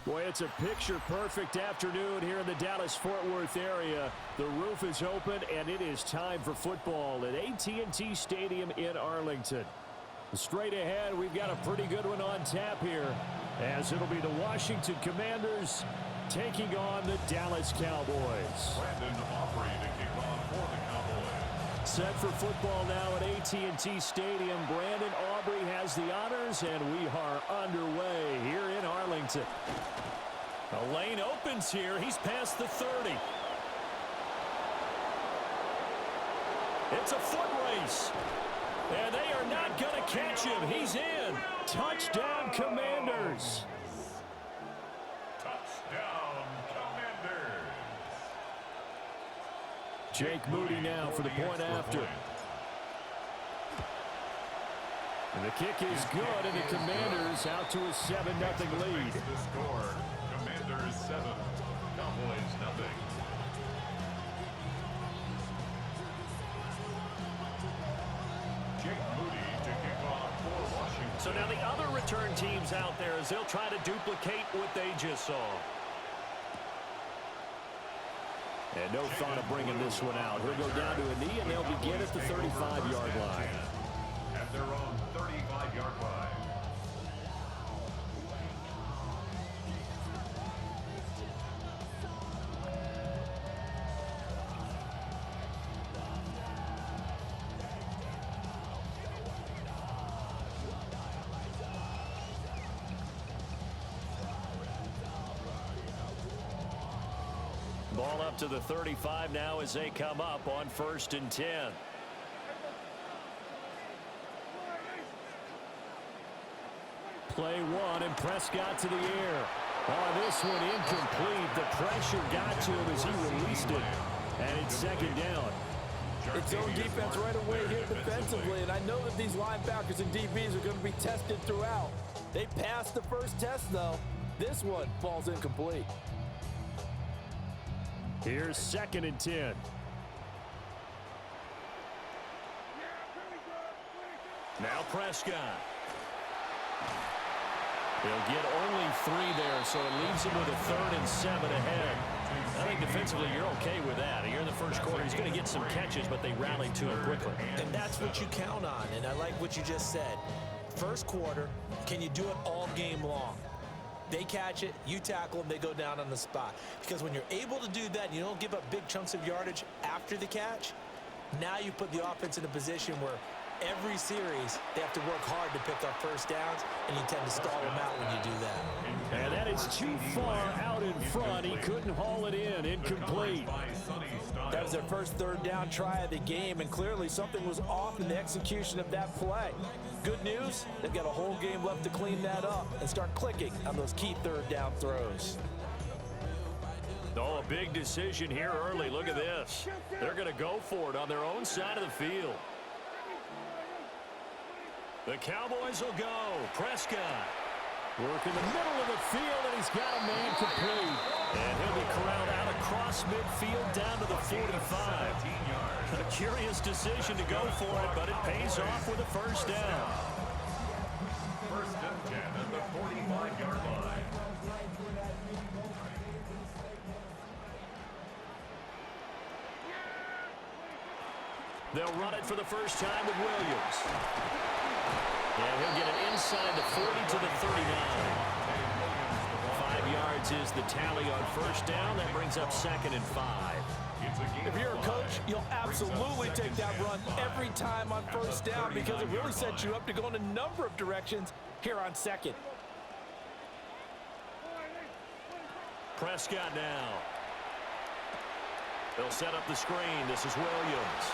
Boy, it's a picture-perfect afternoon here in the Dallas-Fort Worth area. The roof is open, and it is time for football at AT&T Stadium in Arlington. Straight ahead, we've got a pretty good one on tap here, as it'll be the Washington Commanders taking on the Dallas Cowboys. Brandon Aubrey to kick off for the Cowboys. Set for football now at AT&T Stadium. Brandon Aubrey has the honors, and we are underway here in Arlington. The lane opens here. He's past the 30. It's a foot race. And they are not going to catch him. He's in. Touchdown, Commanders. Touchdown, Commanders. Jake Moody now for the point after. And the kick is good, and the Commanders out to a 7-0 lead. The score, Commanders 7, Cowboys nothing. Jake Moody to kick off for Washington. So now the other return teams out there as they'll try to duplicate what they just saw. And no thought of bringing this one out. He'll go down to a knee, and they'll begin at the 35-yard line. At their own 35-yard line. Ball up to the 35 now as they come up on 1st and 10. Play one, and Prescott to the air. On this one, incomplete. The pressure got to him as he released it. And it's 2nd down. It's zone defense right away here defensively, and I know that these linebackers and DBs are going to be tested throughout. They passed the first test, though. This one falls incomplete. Here's 2nd and 10. Now Prescott. He'll get only 3 there, so it leaves him with a 3rd and 7 ahead. I think defensively you're okay with that. Here in the first quarter, he's going to get some catches, but they rallied to him quickly. And that's what you count on, and I like what you just said. First quarter, can you do it all game long? They catch it, you tackle them, they go down on the spot. Because when you're able to do that, and you don't give up big chunks of yardage after the catch, now you put the offense in a position where every series they have to work hard to pick up first downs, and you tend to stall them out when you do that. And that is too far out in front. He couldn't haul it in. Incomplete. That was their first 3rd down try of the game, and clearly something was off in the execution of that play. Good news, they've got a whole game left to clean that up and start clicking on those key 3rd down throws. Oh, a big decision here early. Look at this. They're going to go for it on their own side of the field. The Cowboys will go. Prescott. Work in the middle of the field, and he's got a man complete. And he'll be corralled out across midfield down to the 45. A curious decision to go for it, but it pays off with a 1st down. 1st and 10 at the 45-yard line. They'll run it for the first time with Williams. And he'll get it inside the 40 to the 39. 5 yards is the tally on 1st down. That brings up 2nd and 5. If you're a coach, you'll absolutely take that run every time on 1st down because it really sets you up to go in a number of directions here on 2nd. Prescott now. They'll set up the screen. This is Williams.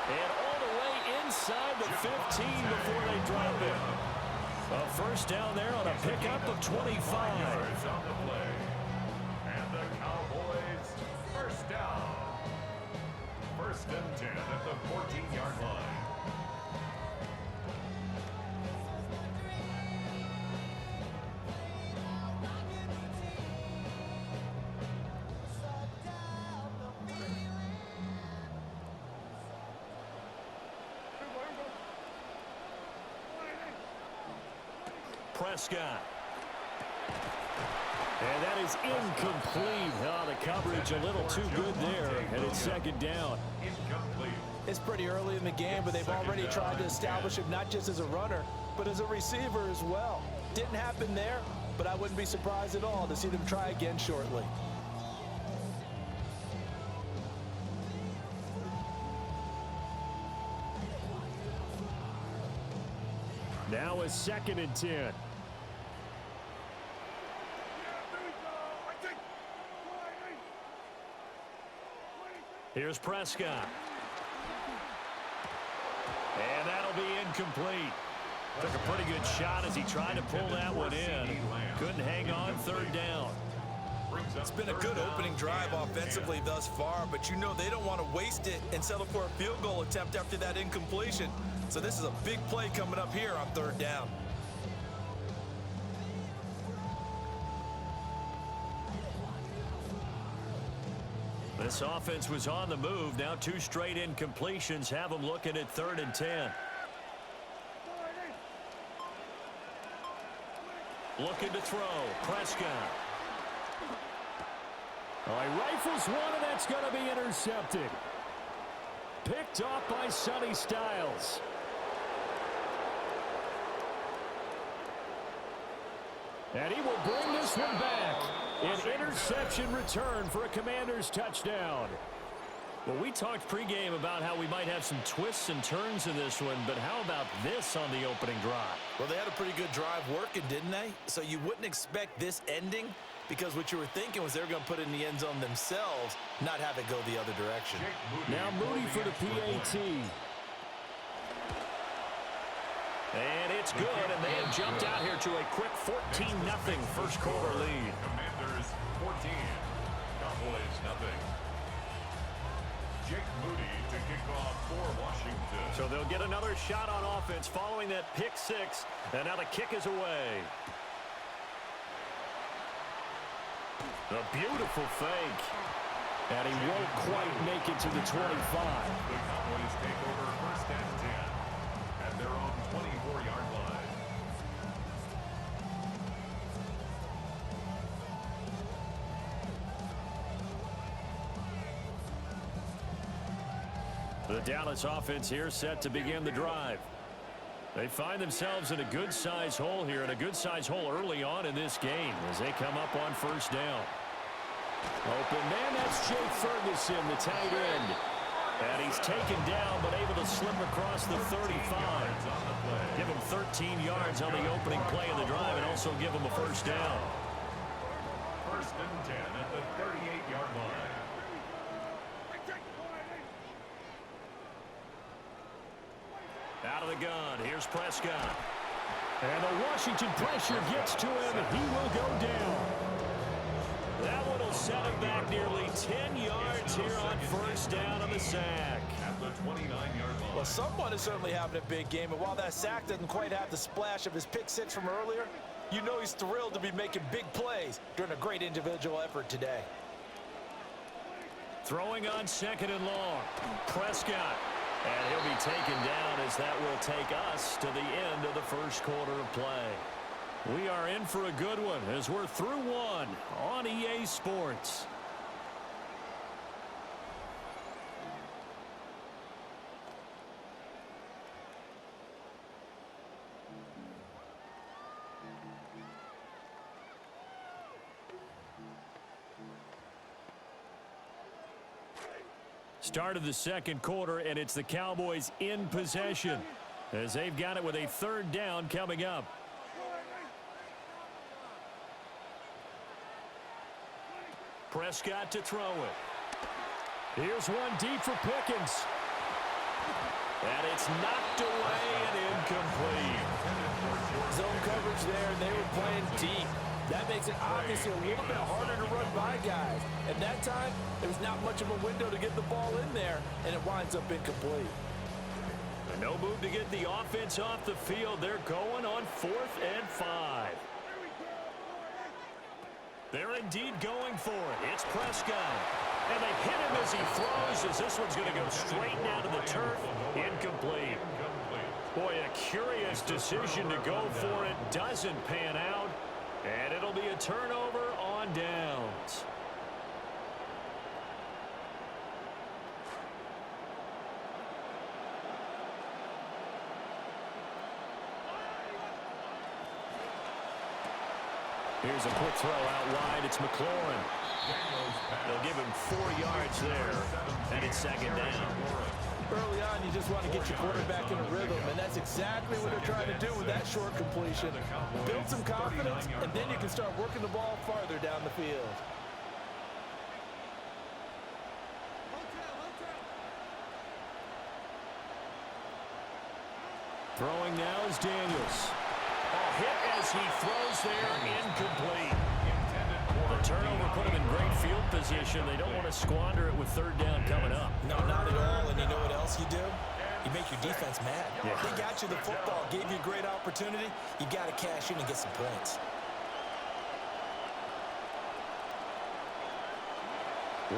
And all the way inside the 15 before they drop it. A 1st down there on a pickup of 25. On the play. And the Cowboys 1st down. 1st and 10 at the 14-yard line. Prescott. And that is incomplete. Oh, the coverage a little too good there, and it's second down. Incomplete. It's pretty early in the game, but they've already tried to establish him not just as a runner, but as a receiver as well. Didn't happen there, but I wouldn't be surprised at all to see them try again shortly. Now a 2nd and 10. Here's Prescott. And that'll be incomplete. Took a pretty good shot as he tried to pull that one in. Couldn't hang on, 3rd down. It's been a good opening drive offensively thus far, but you know they don't want to waste it and settle for a field goal attempt after that incompletion. So this is a big play coming up here on 3rd down. This offense was on the move. Now 2 straight incompletions have them looking at 3rd and 10. Looking to throw. Prescott. Oh, he rifles one, and that's going to be intercepted. Picked off by Sonny Styles. And he will bring this one back. An interception return for a Commanders touchdown. Well, we talked pregame about how we might have some twists and turns in this one, but how about this on the opening drive? Well, they had a pretty good drive working, didn't they? So you wouldn't expect this ending, because what you were thinking was they were going to put it in the end zone themselves, not have it go the other direction. Now Moody for the PAT. And it's good, and they have jumped out here to a quick 14-0 first quarter lead. Commanders 14, Cowboys nothing. Jake Moody to kick off for Washington. So they'll get another shot on offense following that pick 6, and now the kick is away. A beautiful fake. And he won't quite make it to the 25. The Cowboys take over 1st and 10 at their own 24-yard line. The Dallas offense here set to begin the drive. They find themselves in a good-sized hole here, and a good-sized hole early on in this game as they come up on 1st down. Open man, that's Jake Ferguson, the tight end. And he's taken down, but able to slip across the 35. Give him 13 yards on the opening play of the drive, and also give him a 1st down. 1st and 10 at the 38-yard line. Out of the gun, here's Prescott. And the Washington pressure gets to him, and he will go down. That one will set him back nearly 10 yards here on 1st down on the sack. At the 29-yard line. Well, someone is certainly having a big game, and while that sack doesn't quite have the splash of his pick 6 from earlier, you know he's thrilled to be making big plays during a great individual effort today. Throwing on 2nd and long. Prescott. And he'll be taken down as that will take us to the end of the first quarter of play. We are in for a good one as we're through one on EA Sports. Start of the second quarter, and it's the Cowboys in possession as they've got it with a 3rd down coming up. Prescott to throw it. Here's one deep for Pickens. And it's knocked away and incomplete. Zone coverage there, and they were playing deep. That makes it obviously a little bit harder to run by guys. And that time, there was not much of a window to get the ball in there, and it winds up incomplete. No move to get the offense off the field. They're going on 4th and 5. They're indeed going for it. It's Prescott. And they hit him as he throws, as this one's going to go straight down to the turf. Incomplete. Boy, a curious decision to go for it. Doesn't pan out. And it'll be a turnover on downs. Here's a quick throw out wide. It's McLaurin. They'll give him 4 yards there, and it's second down. Early on, you just want to get your quarterback in a rhythm, and that's exactly what they're trying to do with that short completion. Build some confidence, and then you can start working the ball farther down the field. Throwing now is Daniels. A hit as he throws there, incomplete. The turnover put him in great field position. They don't want to squander it with third down coming up. No, not at all. And you know what else you do? You make your defense mad. Yeah. They got you the football, gave you a great opportunity. You got to cash in and get some points.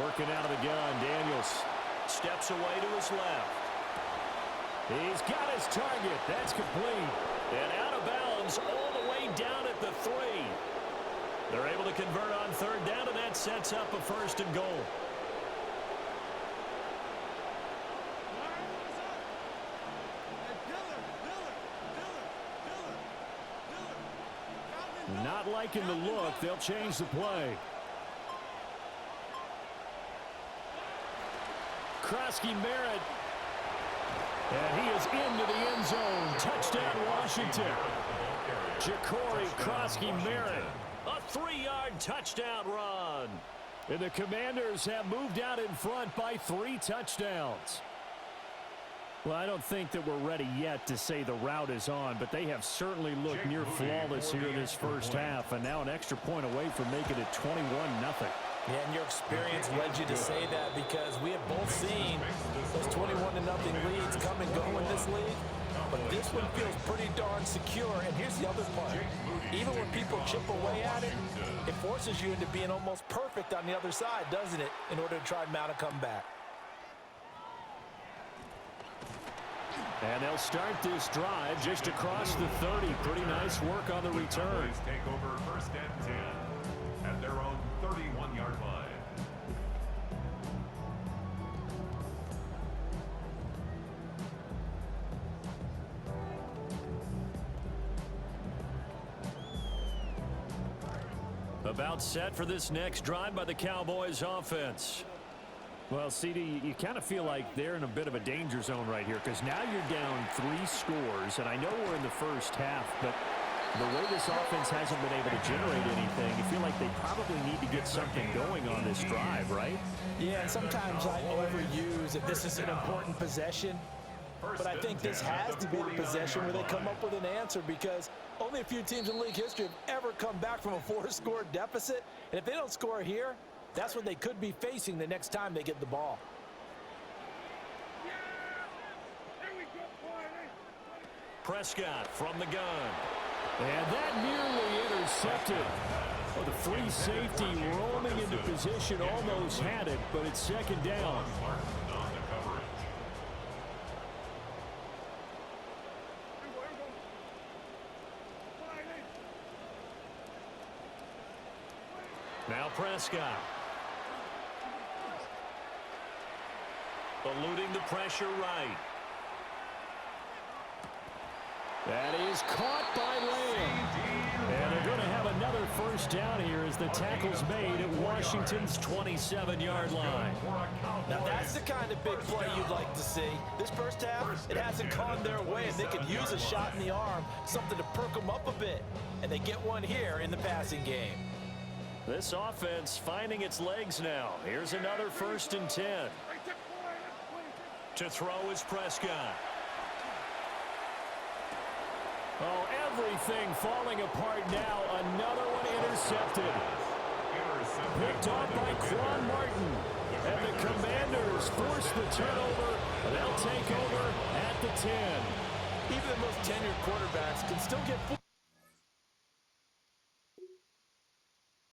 Working out of the gun, Daniels steps away to his left. He's got his target. That's complete. And out of bounds all the way down at the 3. They're able to convert on third down, and that sets up a 1st and goal. Not liking the look. They'll change the play. Krosky-Merritt. And he is into the end zone. Touchdown, Washington. Ja'Cory Krosky-Merritt. A 3-yard touchdown run. And the Commanders have moved out in front by 3 touchdowns. Well, I don't think that we're ready yet to say the route is on, but they have certainly looked near flawless here this first half, and now an extra point away from making it 21-0. Yeah, and your experience led you to say that because we have both seen those 21-0 leads come and go in this league. But this one feels pretty darn secure. And here's the other part. Even when people chip away at it, it forces you into being almost perfect on the other side, doesn't it, in order to try and mount a comeback. And they'll start this drive just across the 30. Pretty nice work on the return. Take over 1st and 10 at their own 31-yard line. About set for this next drive by the Cowboys offense. Well, CD, you kind of feel like they're in a bit of a danger zone right here because now you're down 3 scores, and I know we're in the first half, but the way this offense hasn't been able to generate anything, you feel like they probably need to get something going on this drive, right? Yeah, and sometimes I overuse if this is an important possession. But I think this has to be the possession where they come up with an answer because only a few teams in league history have ever come back from a 4-score deficit. And if they don't score here, that's what they could be facing the next time they get the ball. Prescott from the gun. And that nearly intercepted. Well, the free safety roaming into position almost had it, but it's second down. Now Prescott. Eluding the pressure right. That is caught by Lamb. And they're going to have another first down here as the tackle's made at Washington's 27-yard line. Now that's the kind of big play you'd like to see. This first half, it hasn't gone their way, and they could use a shot in the arm, something to perk them up a bit. And they get one here in the passing game. This offense finding its legs now. Here's another 1st and 10. To throw is Prescott. Oh, everything falling apart now. Another one intercepted. Picked off by Quan Martin. And the Commanders force the turnover. They'll take over at the 10. Even the most tenured quarterbacks can still get